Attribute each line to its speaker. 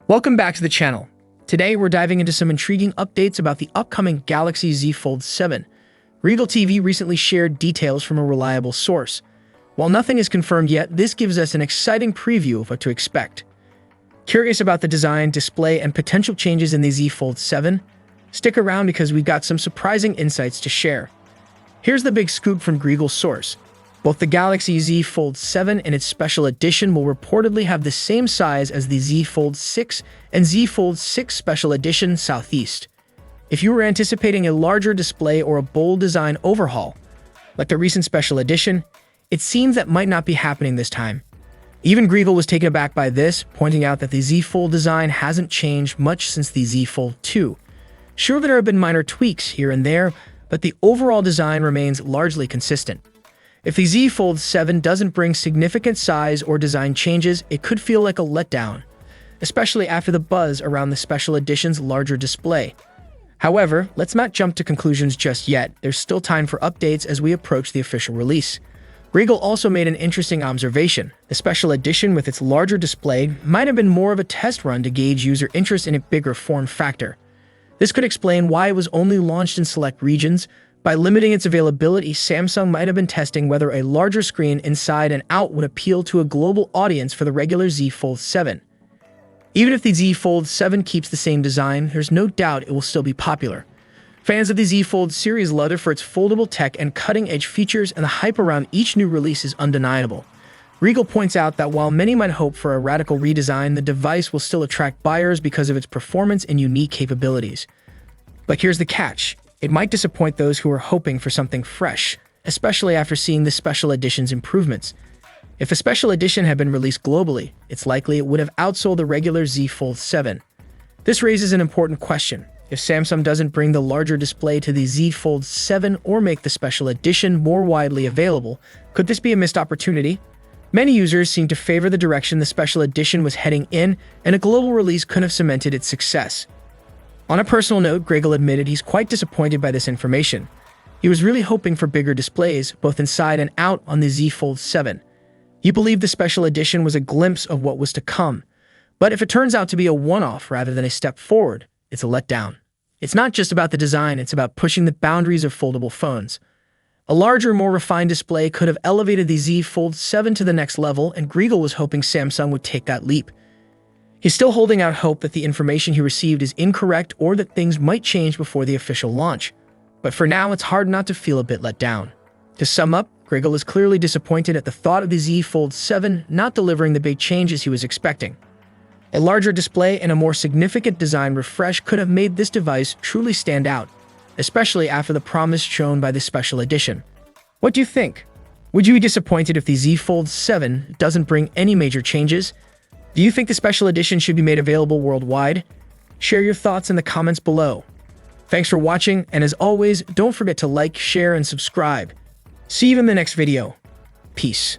Speaker 1: Welcome back to the channel. Today we're diving into some intriguing updates about the upcoming Galaxy Z Fold 7. Regal TV recently shared details from a reliable source. While nothing is confirmed yet, this gives us an exciting preview of what to expect. Curious about the design, display, and potential changes in the Z Fold 7? Stick around because we've got some surprising insights to share. Here's the big scoop from Regal's source. Both the Galaxy Z Fold 7 and its special edition will reportedly have the same size as the Z Fold 6 and Z Fold 6 Special Edition Southeast. If you were anticipating a larger display or a bold design overhaul, like the recent Special Edition, it seems that might not be happening this time. Even Regal was taken aback by this, pointing out that the Z Fold design hasn't changed much since the Z Fold 2. Sure, there have been minor tweaks here and there, but the overall design remains largely consistent. If the Z Fold 7 doesn't bring significant size or design changes, it could feel like a letdown, especially after the buzz around the Special Edition's larger display. However, let's not jump to conclusions just yet. There's still time for updates as we approach the official release. Regal also made an interesting observation. The Special Edition with its larger display might have been more of a test run to gauge user interest in a bigger form factor. This could explain why it was only launched in select regions. By limiting its availability, Samsung might have been testing whether a larger screen inside and out would appeal to a global audience for the regular Z Fold 7. Even if the Z Fold 7 keeps the same design, there's no doubt it will still be popular. Fans of the Z Fold series love it for its foldable tech and cutting-edge features, and the hype around each new release is undeniable. Regal points out that while many might hope for a radical redesign, the device will still attract buyers because of its performance and unique capabilities. But here's the catch. It might disappoint those who are hoping for something fresh, especially after seeing the Special Edition's improvements. If a Special Edition had been released globally, it's likely it would have outsold the regular Z Fold 7. This raises an important question. If Samsung doesn't bring the larger display to the Z Fold 7 or make the Special Edition more widely available, could this be a missed opportunity? Many users seem to favor the direction the Special Edition was heading in, and a global release could have cemented its success. On a personal note, Regal admitted he's quite disappointed by this information. He was really hoping for bigger displays, both inside and out, on the Z Fold 7. He believed the Special Edition was a glimpse of what was to come. But if it turns out to be a one-off rather than a step forward, it's a letdown. It's not just about the design, it's about pushing the boundaries of foldable phones. A larger, more refined display could have elevated the Z Fold 7 to the next level, and Regal was hoping Samsung would take that leap. He's still holding out hope that the information he received is incorrect or that things might change before the official launch. But for now, it's hard not to feel a bit let down. To sum up, Regal is clearly disappointed at the thought of the Z Fold 7 not delivering the big changes he was expecting. A larger display and a more significant design refresh could have made this device truly stand out, especially after the promise shown by the Special Edition. What do you think? Would you be disappointed if the Z Fold 7 doesn't bring any major changes? Do you think the Special Edition should be made available worldwide? Share your thoughts in the comments below. Thanks for watching, and as always, don't forget to like, share, and subscribe. See you in the next video. Peace.